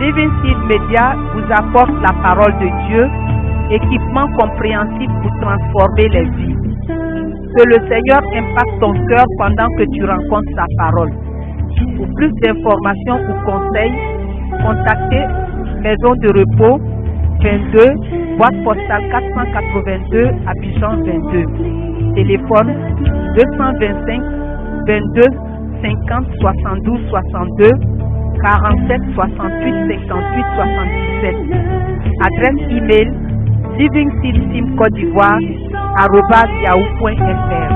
Living Seed Media vous apporte la parole de Dieu, équipement compréhensible pour transformer les vies. Que le Seigneur impacte ton cœur pendant que tu rencontres sa parole. Pour plus d'informations ou conseils, contactez Maison de Repos 22, boîte postale 482, Abidjan 22. Téléphone 225 22 50 72 62 47 68 58 77. Adresse email livingseedteamcote-d'ivoire@yahoo.fr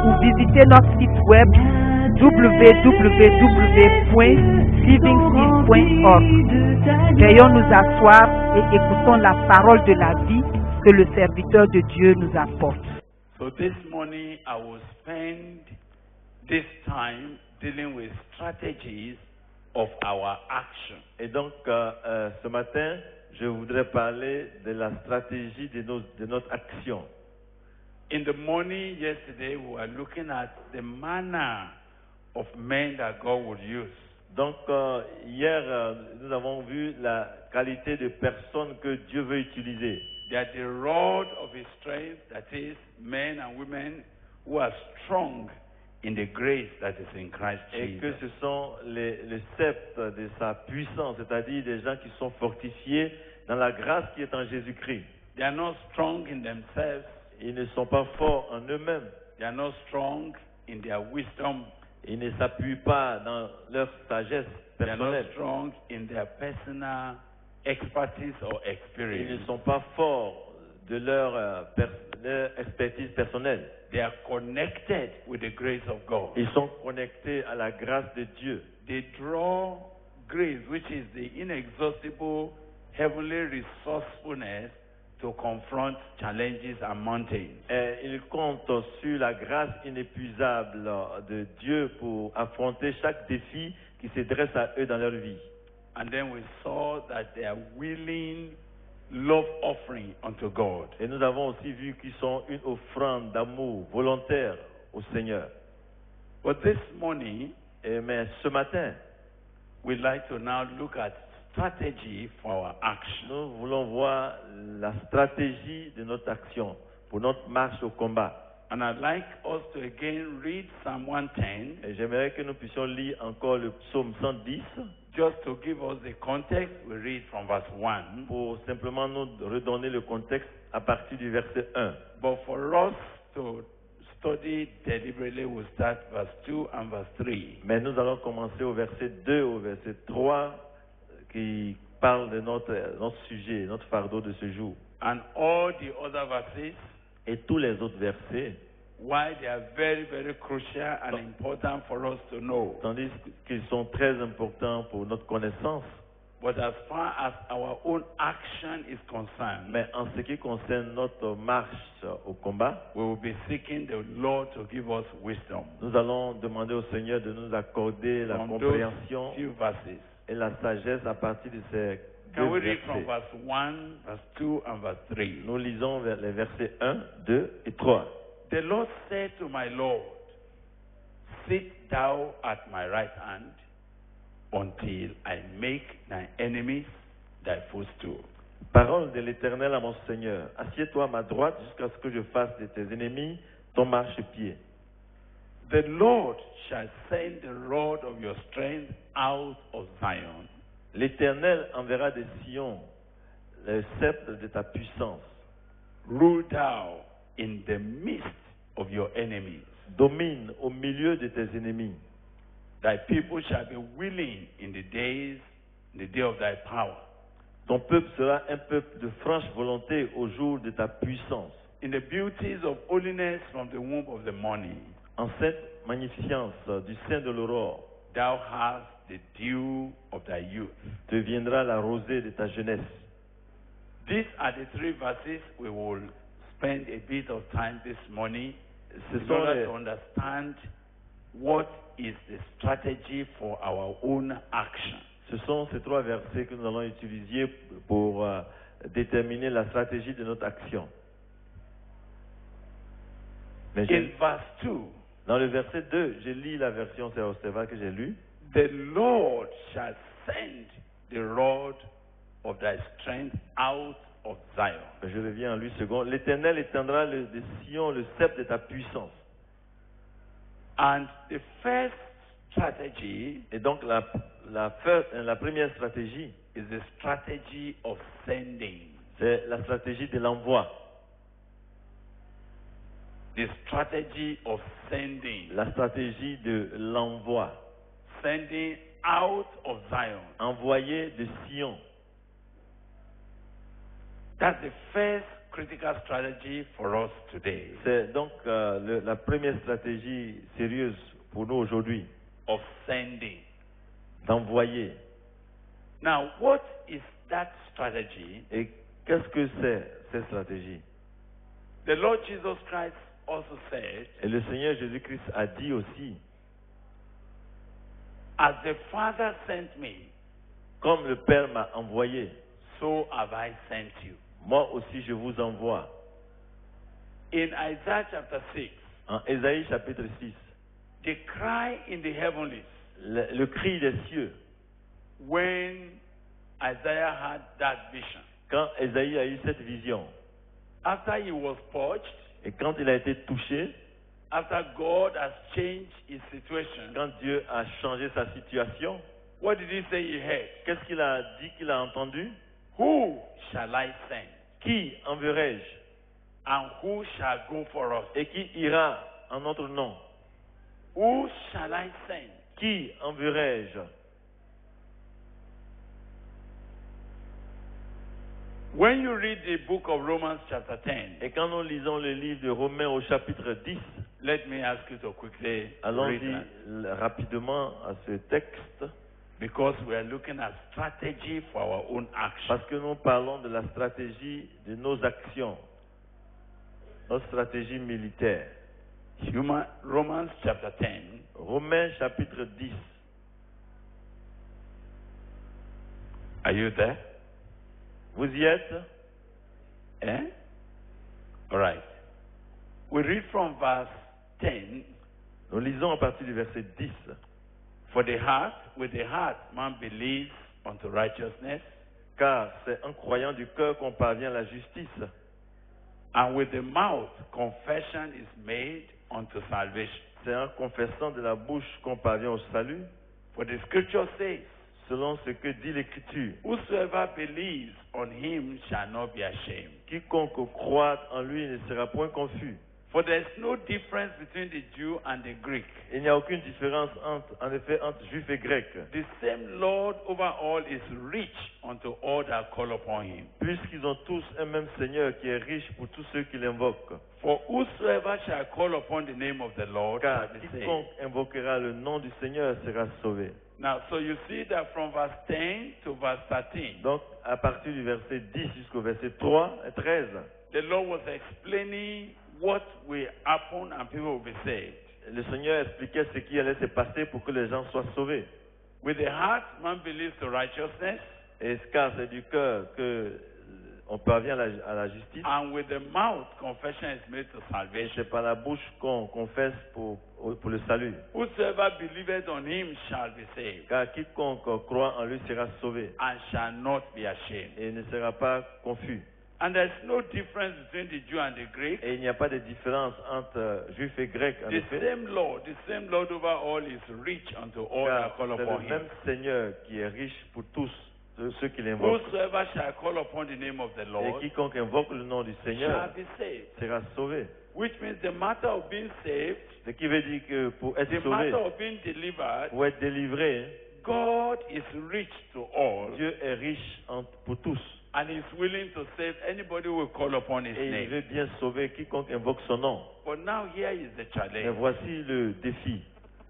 ou visitez notre site web www.livingseed.org. Veuillons nous asseoir et écoutons la parole de la vie que le serviteur de Dieu nous apporte. So this morning I will spend this time dealing with strategies of our action. Et donc, ce matin, je voudrais parler de la stratégie de notre action. In the morning yesterday, we were looking at the manner of men that God would use. Donc, hier, nous avons vu la qualité de personnes que Dieu veut utiliser. That the rod of His strength, that is, men and women who are strong in the grace that is in Christ Et Jesus. que ce sont le sceptre de sa puissance, c'est-à-dire des gens qui sont fortifiés dans la grâce qui est en Jésus-Christ. They are not strong in themselves. Ils ne sont pas forts en eux-mêmes. They are not strong in their wisdom. Ils ne s'appuient pas dans leur sagesse They are not personnelle. strong in their personal expertise or Ils experience. ne sont pas forts de leur expertise personnelle. They are connected with the grace of God. Ils sont connectés à la grâce de Dieu. They draw grace, which is the inexhaustible heavenly resourcefulness to confront challenges and mountains. Et ils comptent sur la grâce inépuisable de Dieu pour affronter chaque défi qui se dresse à eux dans leur vie. And then we saw that they are willing love offering unto God. Et nous avons aussi vu qu'ils sont une offrande d'amour volontaire au Seigneur. But this morning, Mais ce matin, we'd like to now look at strategy for our action. nous voulons voir la stratégie de notre action pour notre marche au combat. And I'd like us to again read Psalm 110, Et j'aimerais que nous puissions lire encore le psaume 110 just to give us the context. We read from verse 1. pour simplement nous redonner le contexte à partir du verset 1. But for us to study deliberately, we'll start verse 2 and verse 3. Mais nous allons commencer au verset 2, au verset 3, qui parle de notre sujet, notre fardeau de ce jour. And all the other verses, Et tous les autres versets, why they are very, very crucial and important for us to know. tandis qu'ils sont très importants pour notre connaissance, But as far as our own action is concerned, mais en ce qui concerne notre marche au combat, we will be seeking the Lord to give us wisdom. nous allons demander au Seigneur de nous accorder la From compréhension those few verses. et la sagesse à partir de ces Can deux we read from versets. verse 1, verse 2, and verse 3? Nous lisons les versets 1, 2 et 3. The Lord said to my Lord, sit thou at my right hand until I make thy enemies thy footstool. Parole de l'Éternel à mon Seigneur, assieds-toi à ma droite jusqu'à ce que je fasse de tes ennemis ton marchepied. The Lord shall send the rod of your strength out of Zion. L'Éternel enverra de Sion le sceptre de ta puissance. Rule thou in the midst of your enemies. Domine au milieu de tes ennemis. Thy people shall be willing in the day of thy power. Ton peuple sera un peuple de franche volonté au jour de ta puissance. In the beauties of holiness from the womb of the morning, En cette magnificence du sein de l'aurore, thou hast the dew of thy youth. te viendra la rosée de ta jeunesse. These are the three verses we will spend a bit of time this morning Ce in sont order les- to understand what is the strategy for our own action. Ce sont ces trois versets que nous allons utiliser pour déterminer la stratégie de notre action. Mais In verse 2, dans le verset 2, je lis la version Serva que j'ai lue. the Lord shall send the rod of thy strength out of Zion. Je reviens en 8 secondes. L'Éternel étendra de Sion le sceptre de ta puissance. And the first strategy Et donc la première stratégie, is the strategy of sending. c'est la stratégie de l'envoi. The strategy of sending. La stratégie de l'envoi. Sending out of Zion. Envoyer de Sion. That's the first critical strategy for us today C'est donc la première stratégie sérieuse pour nous aujourd'hui, of sending. d'envoyer. Now, what is that strategy? Et qu'est-ce que c'est cette stratégie? The Lord Jesus Christ also said, Et le Seigneur Jésus-Christ a dit aussi, as the Father sent me, comme le Père m'a envoyé, so have I sent you. moi aussi je vous envoie. In Isaiah chapter 6, En Ésaïe chapitre 6, the cry in the heavenlies le cri des cieux, when Isaiah had that vision, quand Ésaïe a eu cette vision, after he was purged, et quand il a été touché, after God has changed his situation, quand Dieu a changé sa situation, what did he say he heard? qu'est-ce qu'il a dit qu'il a entendu? Who shall I send? Qui enverrai-je? And who shall go for us? Et qui ira en notre nom? Who shall I send? Qui enverrai-je? When you read the book of Romans chapter 10, Et quand nous lisons le livre de Romains au chapitre 10, let me ask you to quickly read allons-y that, rapidement à ce texte, because we are looking at strategy for our own action. parce que nous parlons de la stratégie de nos actions, notre stratégie militaire. Romans chapter 10, Romains chapitre 10. are you there? Vous y êtes? Eh? All right. We read from verse 10. Nous lisons à partir du verset 10. For the heart, with the heart, man believes unto righteousness, Car c'est en croyant du cœur qu'on parvient à la justice. and with the mouth, confession is made unto salvation. C'est en confessant de la bouche qu'on parvient au salut, For the scripture says, selon ce que dit l'Écriture. whosoever believes on him shall not be ashamed. Quiconque croit en lui ne sera point confus. For there is no difference between the Jew and the Greek. Il n'y a aucune différence en effet entre juifs et grecs, The same Lord over all is rich unto all that call upon him. puisqu'ils ont tous un même Seigneur qui est riche pour tous ceux qui l'invoquent. For whosoever shall call upon the name of the Lord Car shall be saved. quiconque invoquera le nom du Seigneur sera sauvé. Now, so you see that from verse 10 to verse 13, Donc, à partir du verset 10 jusqu'au verset 3 et 13, the Lord was explaining what will happen and people will be saved. le Seigneur expliquait ce qui allait se passer pour que les gens soient sauvés. With the heart, man believes to righteousness, Et car c'est du cœur que on parvient à la justice, and with the mouth, confession is made to et salvation. c'est par la bouche qu'on confesse pour le salut. Whosoever believeth on him shall be saved, Car quiconque croit en lui sera sauvé and shall not be ashamed. et ne sera pas confus. And there's no difference between the Jew and the Greek. Et il n'y a pas de différence entre juifs et grecs, en The effet. same Lord over all is rich unto all Car that call c'est upon le him. même Seigneur qui est riche pour tous ceux qui l'invoquent. Whosoever shall call upon the name of the Et Lord quiconque invoque le nom du shall Seigneur be saved. sera sauvé. Which means the matter of being saved, Ce qui veut dire que pour être the sauvé, matter of being delivered, pour être délivré, God is rich to all, Dieu est riche pour tous. and is willing to save anybody who will call upon his Et il name. veut bien sauver quiconque invoque son nom. But now here is the Mais challenge. voici le défi.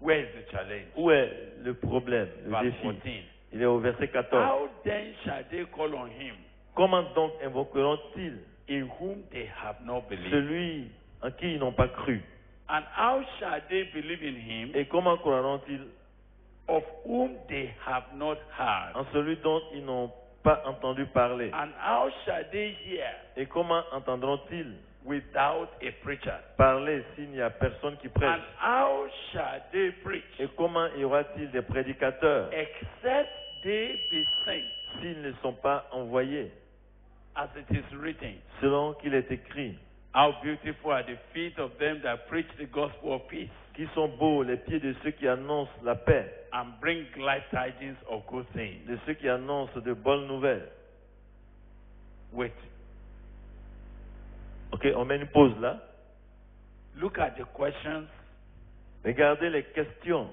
Where is the challenge? Où est le problème, le Verse défi? 14. Il est au verset 14. How then shall they call on him Comment donc invoqueront-ils in whom they have not believed? celui en qui ils n'ont pas cru? And how shall they believe in him Et comment croiront-ils of whom they have not heard? en celui dont ils n'ont pas entendu parler? And how shall they hear Et comment entendront-ils without a preacher? parler s'il n'y a personne qui prêche? And how shall they preach Et comment y aura-t-il des prédicateurs except they be sent, s'ils ne sont pas envoyés, as it is written? selon qu'il est écrit? How beautiful are the feet of them that preach the gospel of peace Qui sont beaux les pieds de ceux qui annoncent la paix, and bring glad tidings of good things. de ceux qui annoncent de bonnes nouvelles. Wait. Ok, on met une pause là. Look at the questions. Regardez les questions.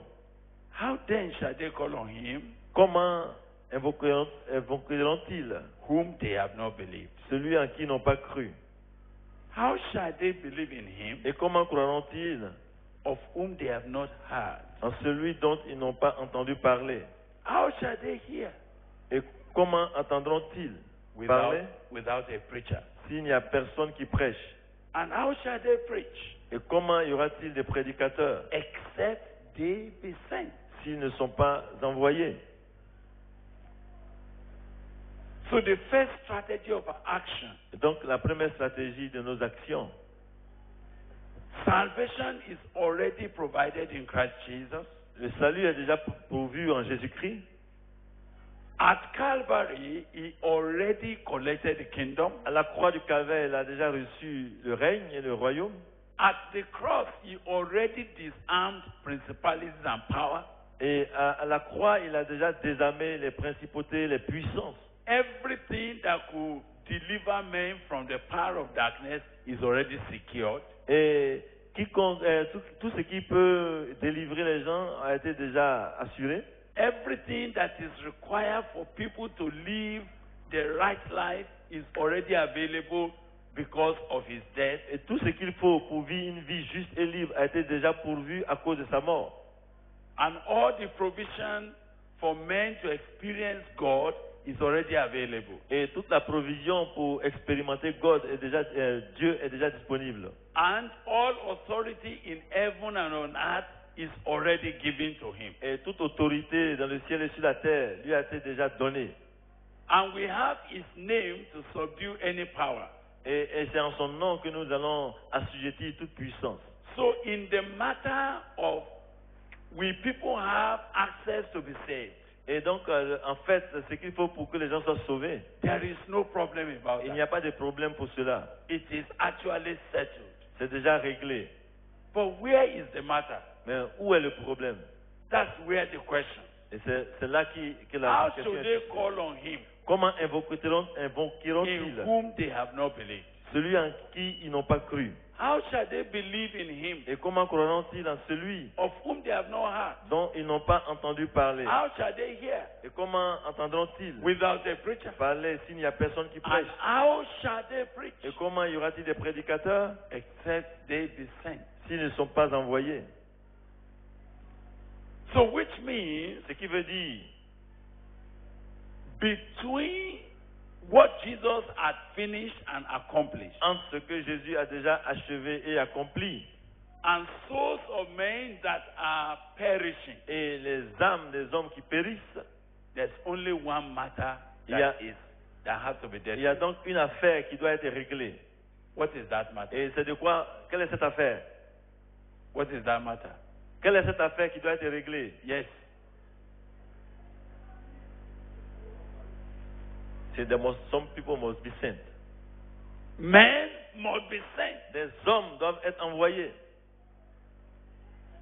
How then shall they call on him Comment invoqueront-ils whom they have not believed? celui en qui ils n'ont pas cru? How shall they believe in him Et comment croiront-ils of whom they have not heard? en celui dont ils n'ont pas entendu parler? How shall they hear Et comment entendront-ils without, parler without a preacher? s'il n'y a personne qui prêche? And how shall they preach Et comment y aura-t-il des prédicateurs except they be sent? s'ils ne sont pas envoyés? So the first strategy of action, Et donc la première stratégie de nos actions, salvation is already provided in Christ Jesus. le salut est déjà pourvu en Jésus-Christ. At Calvary, he already collected the kingdom. À la croix du Calvaire, il a déjà reçu le règne et le royaume. At the cross, he already disarmed principalities and power. Et à la croix, il a déjà désarmé les principautés, les puissances. Everything that could deliver men from the power of darkness is already secured. Et tout ce qui peut délivrer les gens a été déjà assuré. Everything that is required for people to live the right life is already available because of his death. Et tout ce qu'il faut pour vivre une vie juste et libre a été déjà pourvu à cause de sa mort. And all the provision for men to experience God is already available. Et toute la provision pour expérimenter Dieu est déjà disponible. And all authority in heaven and on earth is already given to him. Et toute autorité dans le ciel et sur la terre lui a été déjà donnée. And we have his name to subdue any power. Et c'est en son nom que nous allons assujettir toute puissance. So in the matter of will people have access to be saved, Et donc, en fait, ce qu'il faut pour que les gens soient sauvés, there is no problem about il n'y that. a pas de problème pour cela. It is actually settled. C'est déjà réglé. But where is the matter? Mais où est le problème? That's where the question. Et c'est là que la How question should est. they call on him Comment in invoqueront-ils whom they have not believed? celui en qui ils n'ont pas cru? How shall they believe in him Et comment croiront-ils en celui of whom they have not heard? dont ils n'ont pas entendu parler? How shall they hear Et comment entendront-ils without a preacher? parler s'il n'y a personne qui And prêche? how shall they preach Et comment y aura-t-il des prédicateurs except they be sent? s'ils ne sont pas envoyés? So which means Ce qui veut dire, between what Jesus had finished and accomplished entre ce que Jésus a déjà achevé et accompli and souls of men that are perishing, et les âmes des hommes qui périssent, there's only one matter Yeah. that has to be dealt il y a with. donc une affaire qui doit être réglée. What is that matter? Et c'est de quoi? Quelle est cette affaire? What is that matter? Quelle est cette affaire qui doit être réglée? Yes. C'est some people must be sent. Men must be sent. Des hommes doivent être envoyés.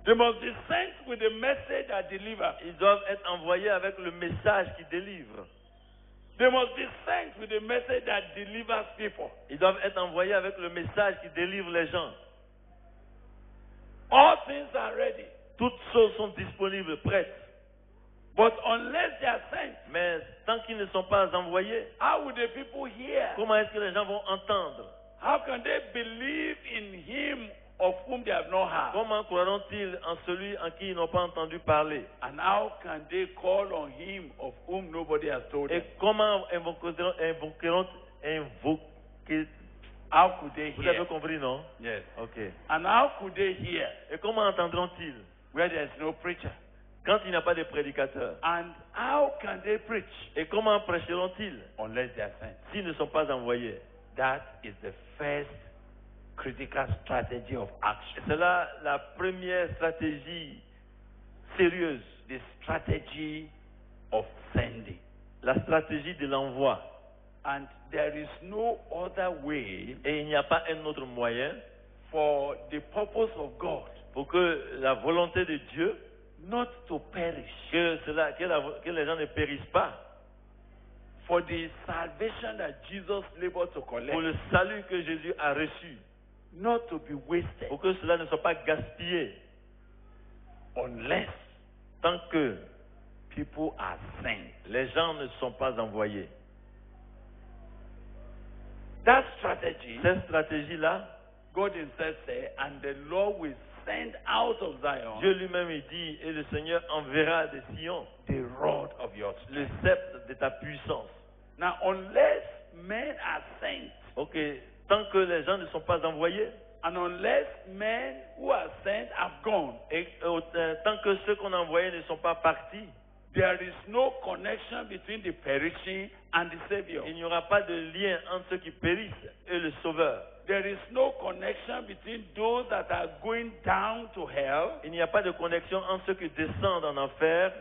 They must be sent with a message that delivers. Ils doivent être envoyés avec le message qui délivre. They must be sent with a message that delivers people. Ils doivent être envoyés avec le message qui délivre les gens. All things are ready. Toutes choses sont disponibles, prêtes. But unless they are sent, Mais tant qu'ils ne sont pas envoyés, how will the people hear? comment est-ce que les gens vont entendre? How can they believe in him of whom they have not heard? Comment croiront-ils en celui en qui ils n'ont pas entendu parler? And how can they call on him of whom nobody has told them? Et comment How could they Vous avez hear? compris, non? Yes. Ok. And how could they hear Et comment entendront-ils where there is no preacher? quand il n'y a pas de prédicateur? And how can they preach Et comment prêcheront-ils unless they are sent? s'ils ne sont pas envoyés? That is the first critical strategy of action. C'est là la première stratégie sérieuse. The strategy of sending. La stratégie de l'envoi. And there is no other way Et il n'y a pas un autre moyen for the purpose of God pour que la volonté de Dieu, not to perish, que les gens ne périssent pas, for the salvation that Jesus labored to collect, pour le salut que Jésus a reçu, not to be wasted, pour que cela ne soit pas gaspillé, unless tant que people are sent. les gens ne sont pas envoyés. That strategy, Cette stratégie-là, God himself said, and the Lord will send out of Zion Dieu lui-même il dit, et le Seigneur enverra de Sion the rod of your le strength. sceptre de ta puissance. Now, unless men are sent, Ok, tant que les gens ne sont pas envoyés, and unless men who are sent have gone, et tant que ceux qu'on a envoyés ne sont pas partis, there is no connection between the perishing and the Savior. il n'y aura pas de lien entre ceux qui périssent et le Sauveur. There is no connection between those that are going down to hell. Il n'y a pas de connexion entre ceux qui descendent en enfer.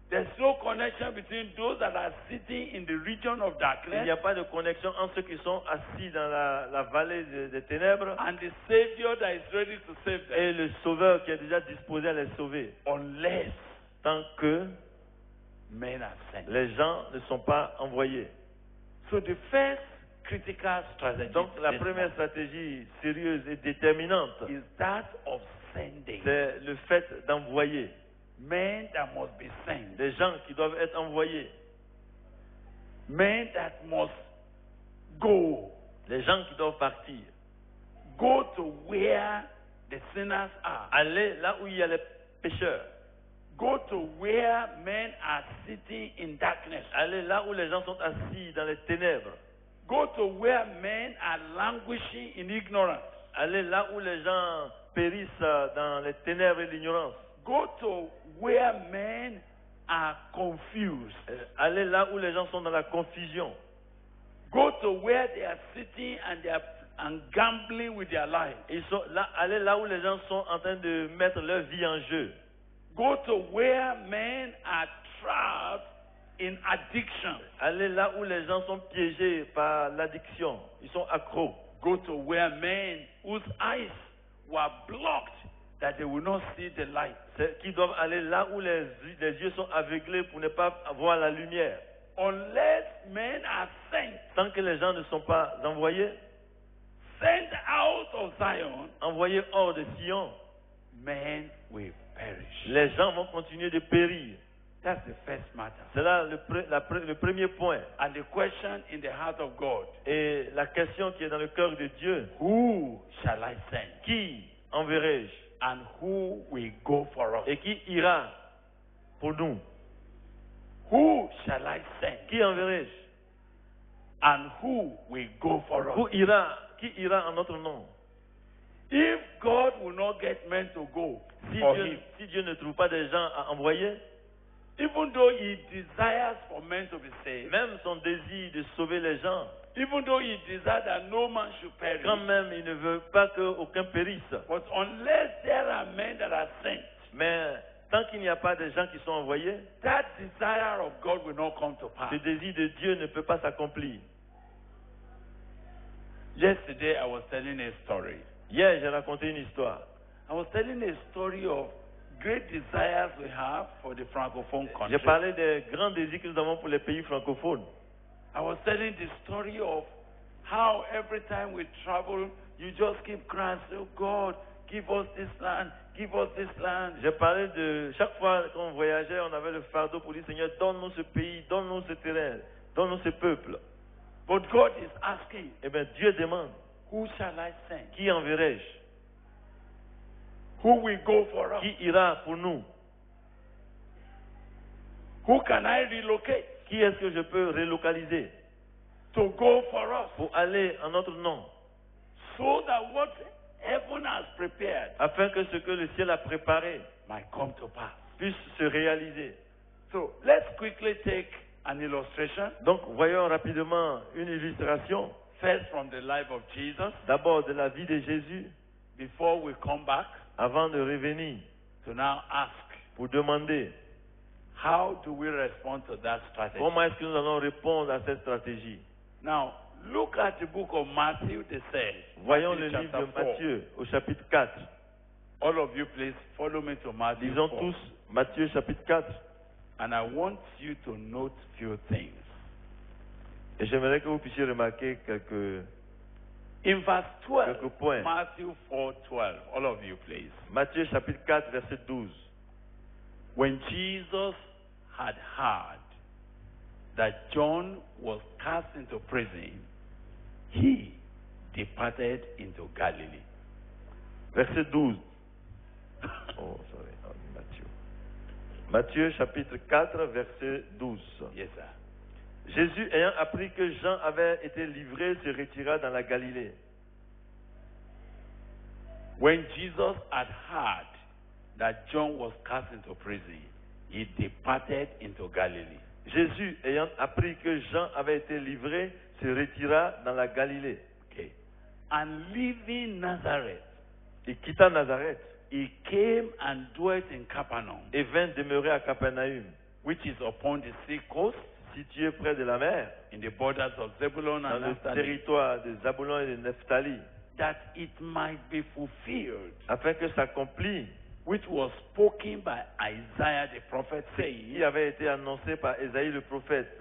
There's no connection between those that are sitting in the region of Il darkness n'y a pas de connexion entre ceux qui sont assis dans la vallée des ténèbres and the Savior that is ready to save them. et le Sauveur qui est déjà disposé à les sauver. Unless Tant que men are sent. les gens ne sont pas envoyés. So the first critical strategy Donc la this première morning stratégie sérieuse et déterminante, is that of sending. c'est le fait d'envoyer. Men that must be sent. Des gens qui doivent être envoyés. Men that must go. Les gens qui doivent partir. Go to where the sinners are. Aller là où il y a les pécheurs. Go to where men are sitting in darkness. Aller là où les gens sont assis dans les ténèbres. Go to where men are languishing in ignorance. Aller là où les gens périssent dans les ténèbres et l'ignorance. Go to where men are confused. Aller là où les gens sont dans la confusion. Go to where they are sitting and gambling with their lives. Ils sont là, aller là où les gens sont en train de mettre leur vie en jeu. Go to where men are trapped in addiction. Aller là où les gens sont piégés par l'addiction. Ils sont accros. Go to where men whose eyes were blocked that they will not see the light. Qui doivent aller là où les yeux sont aveuglés pour ne pas voir la lumière. Unless men are sent, Tant que les gens ne sont pas envoyés, sent out of Zion, envoyés hors de Sion, men will perish. les gens vont continuer de périr. That's the first matter. C'est là le premier point. And the question in the heart of God, Et la question qui est dans le cœur de Dieu, who shall I send? qui enverrai-je? And who will go for us? Et qui ira pour nous? Who shall I send? Qui enverrai-je? And who will go for us? Qui ira en notre nom? If God will not get men to go for him, Si Dieu ne trouve pas des gens à envoyer, even though he desires for men to be saved, même son désir de sauver les gens, even though he desires that no man should perish, quand même il ne veut pas qu'aucun périsse. but unless there are men that are sent, Mais tant qu'il n'y a pas de gens qui sont envoyés, that desire of God will not come to pass. le désir de Dieu ne peut pas s'accomplir. Yesterday I was telling a story. Hier, j'ai raconté une histoire. I was telling a story of great desires we have for the francophone country. J'ai parlé des grands désirs que nous avons pour les pays francophones. I was telling the story of how every time we travel, you just keep crying, say, oh God, give us this land, give us this land. J'ai parlé de chaque fois qu'on voyageait, on avait le fardeau pour dire Seigneur, donne-nous ce pays, donne-nous ce terrain, donne-nous ce peuple. But God is asking, Eh bien, Dieu demande, who shall I send? qui enverrai-je? Who will go for us? Qui ira pour nous? Who can I relocate Qui est-ce que je peux relocaliser to go for us? pour aller en notre nom? So that what heaven has prepared Afin que ce que le ciel a préparé might come to pass. puisse se réaliser. So let's quickly take an illustration. Donc, voyons rapidement une illustration. First from the life of Jesus, D'abord de la vie de Jésus, before we come back avant de revenir to now ask, pour demander How do we respond to that strategy? Comment est-ce que nous allons répondre à cette stratégie? Now, look at the book of Matthew, the third. Voyons Matthew le livre chapter de 4. Matthieu au chapitre 4. All of you, please follow me to Matthew Lisons 4. tous Matthieu chapitre 4. And I want you to note few things. Et j'aimerais que vous puissiez remarquer quelques In verse 12, Quelques points. Matthew 4:12. All of you, please. Matthieu chapitre 4, verset 12. When Jesus had heard that John was cast into prison, he departed into Galilee. Verset 12. Oh, sorry, Matthieu. Matthieu chapitre 4, verset 12. Yes, sir. Jésus, ayant appris que Jean avait été livré, se retira dans la Galilée. When Jesus had heard that John was cast into prison, he departed into Galilee. Jésus, ayant appris que Jean avait été livré, se retira dans la Galilée. Okay. And leaving Nazareth, Il quitta Nazareth he came and dwelt in Capernaum, et vint demeurer à Capernaum, which is upon the sea coast, situé près de la mer, in the borders of Zebulun dans and le Naphtali, territoire de Zabulon et de Nephtali, that it might be fulfilled, afin que s'accomplisse which was spoken by Isaiah the prophet, qui saying, avait été annoncé par Ésaïe le prophète.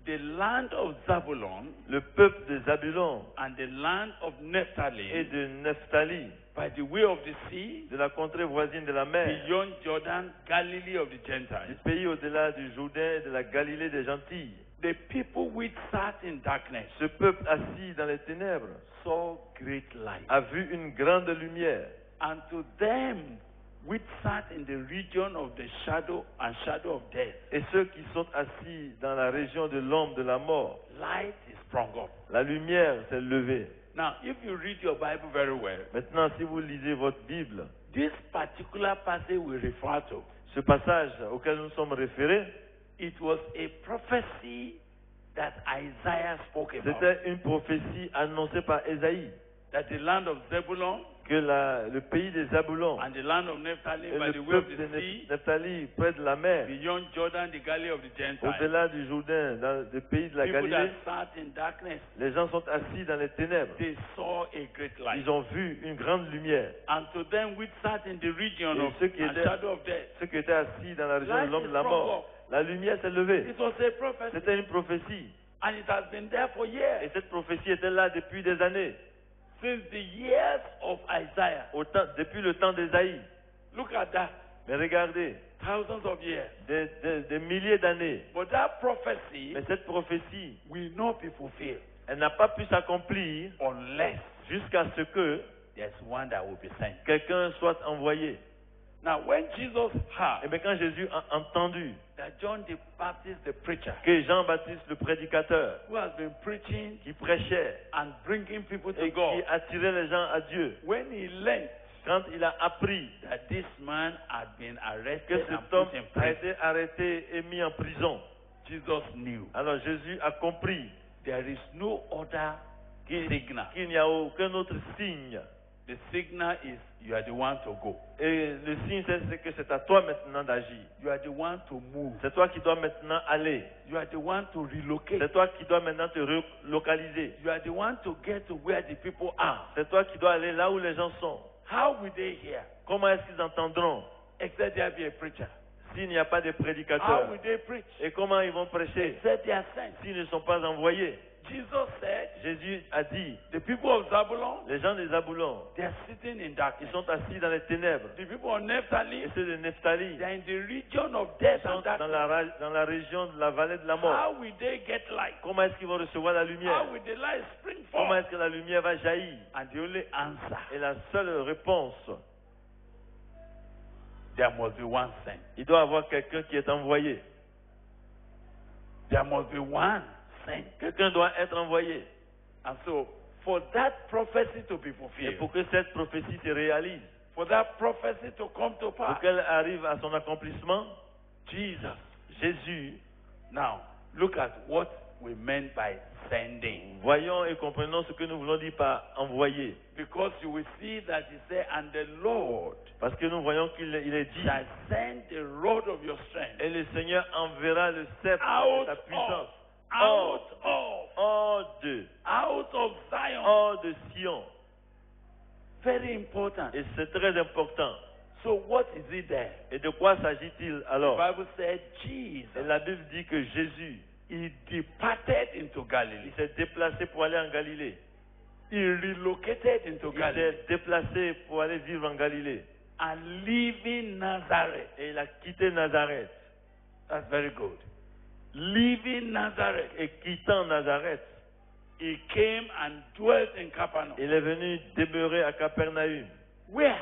the land of Zabulon Le peuple de Zabulon and the land of et Naphtali, de Nephtali, by the way of the sea, de la contrée voisine de la mer, beyond Jordan, Galilee of the du Gentiles, pays au-delà du Jourdain et de la Galilée des Gentilles. the people which sat in darkness Ce peuple assis dans les ténèbres saw great light. a vu une grande lumière. And to them which sat in the region of the shadow and shadow of death, Et ceux qui sont assis dans la région de l'ombre de la mort, light is sprung up. la lumière s'est levée. Now, if you read your Bible very well, Maintenant, si vous lisez votre Bible, this particular passage we refer to, ce passage auquel nous sommes référés, it was a prophecy that Isaiah spoke about. c'était une prophétie annoncée par Ésaïe, That the land of Zebulun que le pays des Zabulons and the land of Naphtali et by le the way of peuple the de sea, Nephtali, près de la mer, beyond Jordan, the Galilee of the Gentiles, au-delà du Jourdain, dans le pays de la people Galilée, that sat in darkness, les gens sont assis dans les ténèbres. they saw a great light. Ils ont vu une grande lumière. And to them which sat in the region Et of ceux qui and étaient- shadow of death, Ceux qui étaient assis dans la région Light de l'homme is de la sprung mort, up. la lumière s'est levée. it was a prophecy, C'était une prophétie. and it has been there for Et years, cette prophétie était là depuis des années, since the years of Isaiah. depuis le temps d'Ésaïe. Look at that, Mais regardez, thousands of years. des milliers d'années. But that prophecy Mais cette prophétie, will not be fulfilled elle n'a pas pu s'accomplir unless jusqu'à ce que there's one that will be sent. quelqu'un soit envoyé. Now, when Jesus Et heard bien quand Jésus a entendu that John the Baptist, the preacher, que Jean-Baptiste, le prédicateur, who has been preaching qui prêchait and bringing people to et God, qui attirait les gens à Dieu, when he learned quand il a appris that this man had been que arrested and cet homme put in a prison, été arrêté et mis en prison, Jesus knew alors Jésus a compris there is no other signal. qu'il n'y a aucun autre signe. The signal is you are the one to go. Et le signe, c'est que c'est à toi maintenant d'agir. You are the one to move. C'est toi qui dois maintenant aller. You are the one to relocate. C'est toi qui dois maintenant te relocaliser. You are the one to get to where the people are. C'est toi qui dois aller là où les gens sont. How will they hear? Comment est-ce qu'ils entendront Except there be a preacher. s'il n'y a pas de How prédicateurs? will they preach? Et comment ils vont prêcher Except they are sent. s'ils ne sont pas envoyés? Jesus said, Jésus a dit, the people of Zabulon, les gens des Zabulon, they are sitting in ils darkness. sont assis dans les ténèbres. The people of Naphtali, Et ceux de Nephtali, they are in the region of ils death sont and darkness. dans la région de la vallée de la mort. How will they get light? Comment est-ce qu'ils vont recevoir la lumière? How will the light spring Comment forth? est-ce que la lumière va jaillir? And the only answer, Et la seule réponse, there must be one sent. il doit y avoir quelqu'un qui est envoyé. There must be one sent. Quelqu'un doit être envoyé. And so, for that prophecy to be Et fulfilled, pour que cette prophétie se réalise, for that prophecy to come to pour pass, qu'elle arrive à son accomplissement, Jesus. Jésus, Now, look at what we meant by sending. Voyons et comprenons ce que nous voulons dire par envoyer. Because you will see that he said, and the Lord Parce que nous voyons qu'il est dit, shall send the rod of your strength et le Seigneur enverra le sceptre out de ta puissance of Zion. hors de Sion. Very important. Et c'est très important. So what is it there? Et de quoi s'agit-il The alors? Bible said Jesus, Et la Bible dit que Jésus, he departed into il Galilee. s'est déplacé pour aller en Galilée. He relocated into Il Galilee. s'est déplacé pour aller vivre en Galilée. And leaving Nazareth. Et il a quitté Nazareth. That's very good. Leaving Nazareth. Et quittant Nazareth, He came and dwelt in Capernaum. il est venu demeurer à Capernaum. Where?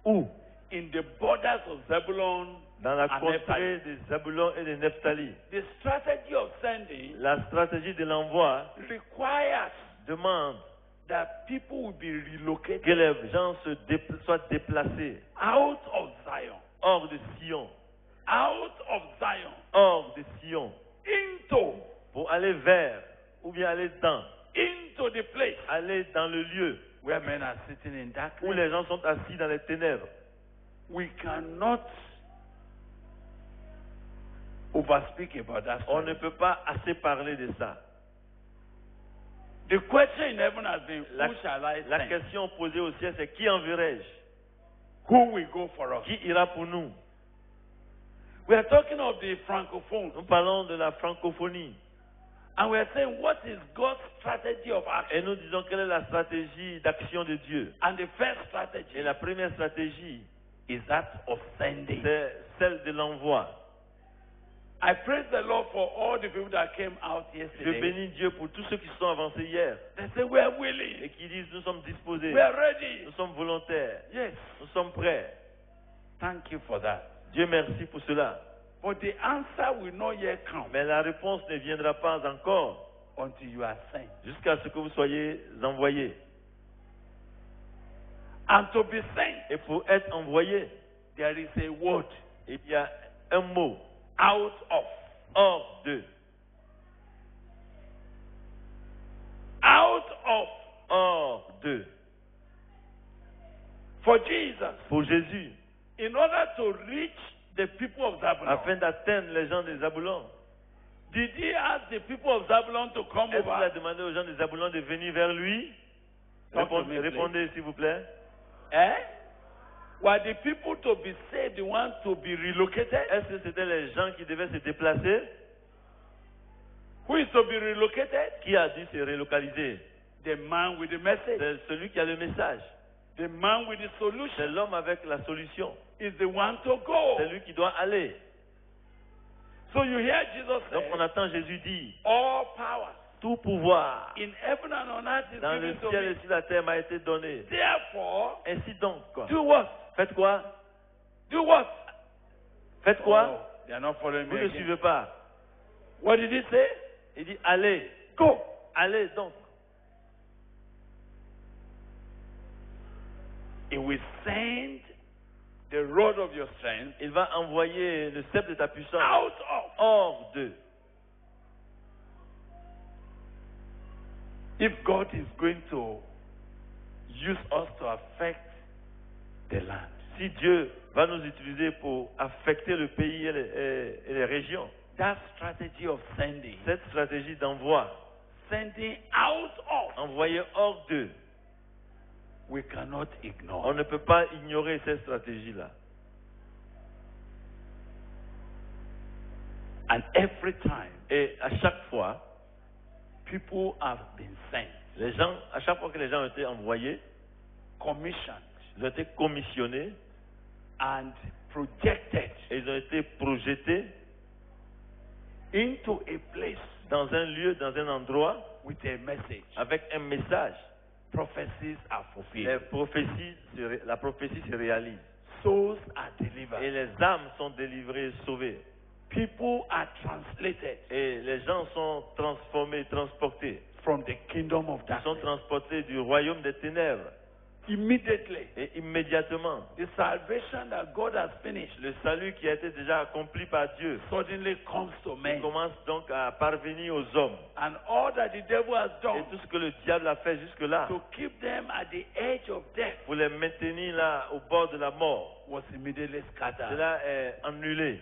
Où? In the borders of Zebulun Dans la and contrée Naphtali. des Zabulon et des Nephtali. The strategy of sending La stratégie de l'envoi requires demande that people will be relocated que les gens soient déplacés out of Zion, hors de Sion, out of Zion, hors de Sion, into pour aller vers, ou bien aller into the place aller dans le lieu where men are sitting in où darkness. les gens sont assis dans les ténèbres. We cannot overspeak about that. On story. ne peut pas assez parler de ça. The question in heaven has been, La, who shall I la send? question posée au ciel, c'est qui enverrai-je? Who will go for us? Qui ira pour nous? We are talking of the Francophone. Nous parlons de la francophonie. And we are saying, what is God's strategy of action? Et nous disons quelle est la stratégie d'action de Dieu. And the first strategy Et la première stratégie, is that of sending. c'est celle de l'envoi. I praise the Lord for all the people that came out Je yesterday. bénis Dieu pour tous ceux qui se sont avancés hier They say, we are et willing. qui disent nous sommes disposés, We are ready. nous sommes volontaires, Yes. nous sommes prêts. Thank you for that. Dieu merci pour cela. But the answer will not yet come Mais la réponse ne viendra pas encore until you are sent. jusqu'à ce que vous soyez envoyés. And to be sent, Et pour être envoyé, there is a word. il y a un mot, Out of. hors de, Out of. hors de. For Jesus, Pour Jésus, in order to reach the people of Zabulon, afin d'atteindre les gens de Zabulon. did he ask the people of Zabulon to come Est-ce qu'il a over? demandé aux gens de Zabulon de venir vers lui? Talk to me, Répondez s'il vous plaît. Eh? Were the people to be saved the ones to be relocated? Est-ce que c'était les gens qui devaient se déplacer? Who is to be relocated? Qui a dû se relocaliser? The man with the message. C'est celui qui a le message. The man with the C'est solution l'homme avec la solution. is the one to go. C'est lui qui doit aller. So you hear Jesus Donc say, on attend Jésus dire, all power tout pouvoir in heaven and on earth is dans le given to ciel me. et sur la terre m'a été donné. Therefore, Ainsi donc, do what? faites quoi? Do what? Faites quoi? Oh, they are not following Vous me ne again. suivez pas. What did he say? Il dit, allez, Go. allez donc. He will send the rod of your strength Il va envoyer le sceptre de ta puissance out of. hors d'eux. If God is going to use us to affect the land, Si Dieu va nous utiliser pour affecter le pays et les régions, that strategy of sending, cette stratégie d'envoi, sending out of, envoyer hors d'eux, we cannot on ignore. ne peut pas ignorer cette stratégie-là. And every time Et à chaque fois, people have been sent, les gens, à chaque fois que les gens ont été envoyés, commissioned, ils ont été commissionnés and projected et ils ont été projetés into a place dans un lieu, dans un endroit, with a message, avec un message. prophecies are fulfilled, Les prophéties, la prophétie se réalise. souls are Et delivered, les âmes sont délivrées, sauvées. people are translated Et les gens sont transformés, transportés. from the kingdom of Ils sont darkness transportés du royaume des ténèbres Immediately, Et immédiatement, the salvation that God has finished le salut qui a été déjà accompli par Dieu suddenly comes to il men. commence donc à parvenir aux hommes. And all that the devil has Et done tout ce que le diable a fait jusque-là, to keep them at the edge of death pour les maintenir là au bord de la mort, was immediately scattered. cela est annulé.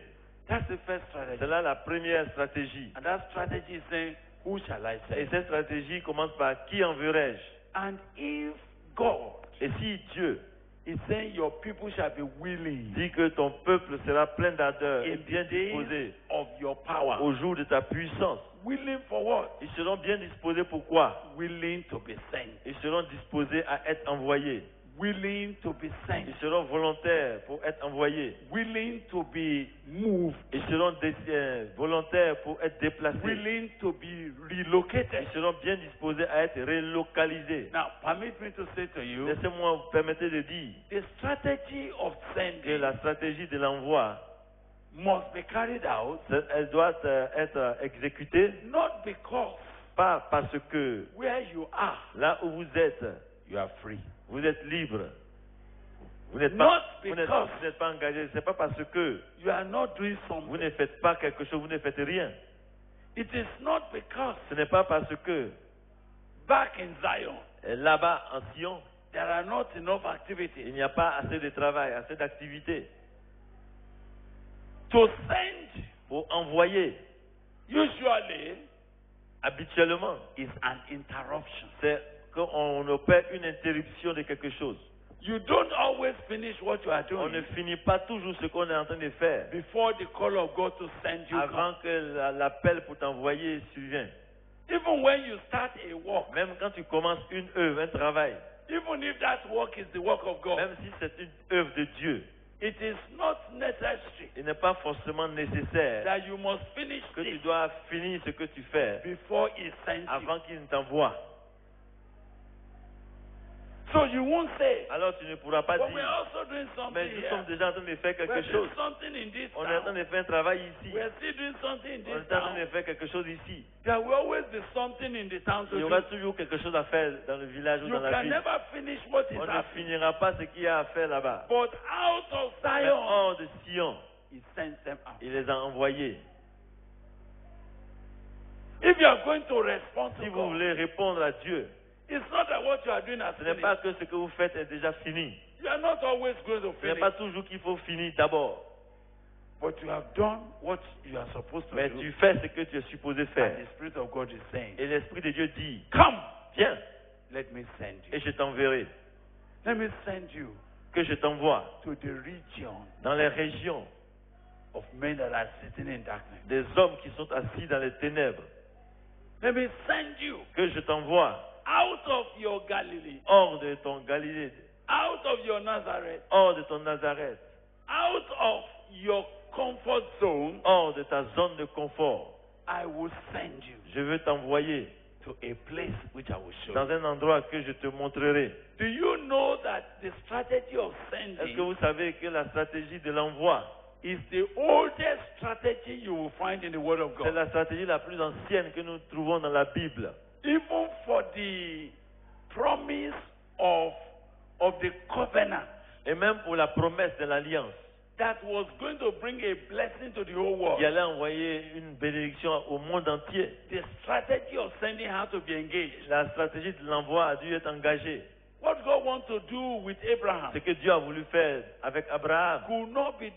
That's the first strategy. C'est là la première stratégie. And that strategy is saying, who shall I Et send? cette stratégie commence par qui enverrai-je? And if God Et si Dieu is saying your people shall be willing dit que ton peuple sera plein d'ardeur et in bien the days disposé of your power, au jour de ta puissance, willing for what? ils seront bien disposés pour quoi? Willing to be sent. Ils seront disposés à être envoyés. Willing to be sent. Ils seront volontaires pour être envoyés. Willing to be moved. Ils seront volontaires pour être déplacés. Willing to be relocated. Ils seront bien disposés à être relocalisés. Now, permit me to say to you, Laissez-moi vous permettre de dire the strategy of que sending la stratégie de l'envoi, must be carried out elle doit être exécutée, not because pas parce que where you are, là où vous êtes, you are free. vous êtes libre. Vous n'êtes Not pas, because vous n'êtes pas engagé. C'est pas parce que you are not doing vous something. ne faites pas quelque chose, vous ne faites rien. It is not because Ce n'est pas parce que back in Zion là-bas en Sion, there are not enough il activities n'y a pas assez de travail, assez d'activité to send. pour envoyer. Usually, Habituellement, is an interruption. c'est qu'on opère une interruption de quelque chose. You don't always finish what you are On ne doing finit pas toujours ce qu'on est en train de faire before the call of God to send you comes. avant que l'appel pour t'envoyer survienne. Even when you start a work, Même quand tu commences une œuvre, un travail, even if that work is the work of God, même si c'est une œuvre de Dieu, it is not necessary il n'est pas forcément nécessaire that you must finish que tu this dois finir ce que tu fais before He sends you. avant qu'il ne t'envoie. So you won't say, Alors tu ne pourras pas but we're dire, also doing something mais nous here. sommes déjà en train de faire We're quelque doing chose. something in this On est en train town. de faire un travail ici. We're still doing something in On this est en train de town. faire quelque chose ici. There will always be something in the town to Il y aura do. toujours quelque chose à faire dans le village ou You dans la can ville. never finish what is On ne happening. finira pas ce qu'il y a à faire là-bas. But out of Mais Zion, hors de Sion, He sends them out. il les a envoyés. If you are going to respond Si to vous God, voulez répondre à Dieu, it's not that what you are doing has ce n'est finished. pas que ce que vous faites est déjà fini. You are not always going to Ce n'est finish. pas toujours qu'il faut finir d'abord. But you have done what you are supposed to Mais do. tu fais ce que tu es supposé And faire. the Spirit of God is saying, Et l'Esprit de Dieu dit, come, viens, let me send et you. je t'enverrai. Let me send you Que je t'envoie to the region dans les régions of men that are sitting in darkness. des hommes qui sont assis dans les ténèbres. Let me send you Que je t'envoie out of your Galilee, hors de ton Galilée, out of your Nazareth, hors de ton Nazareth, out of your comfort zone. hors de ta zone de confort. I will send you Je veux t'envoyer to a place which I will show dans you. un endroit que je te montrerai. Do you know that the strategy of Est-ce que sending vous savez que la stratégie de l'envoi, is the oldest strategy you will find in the Word of c'est God? la stratégie la plus ancienne que nous trouvons dans la Bible? Even for the promise of the covenant Et même pour la promesse de l'alliance, that was going to bring a blessing to the whole world, qui allait envoyer une bénédiction au monde entier. the strategy of sending had to be engaged. La stratégie de l'envoi a dû être engagée. What God wants to do with Abraham Ce que Dieu a voulu faire avec Abraham could not be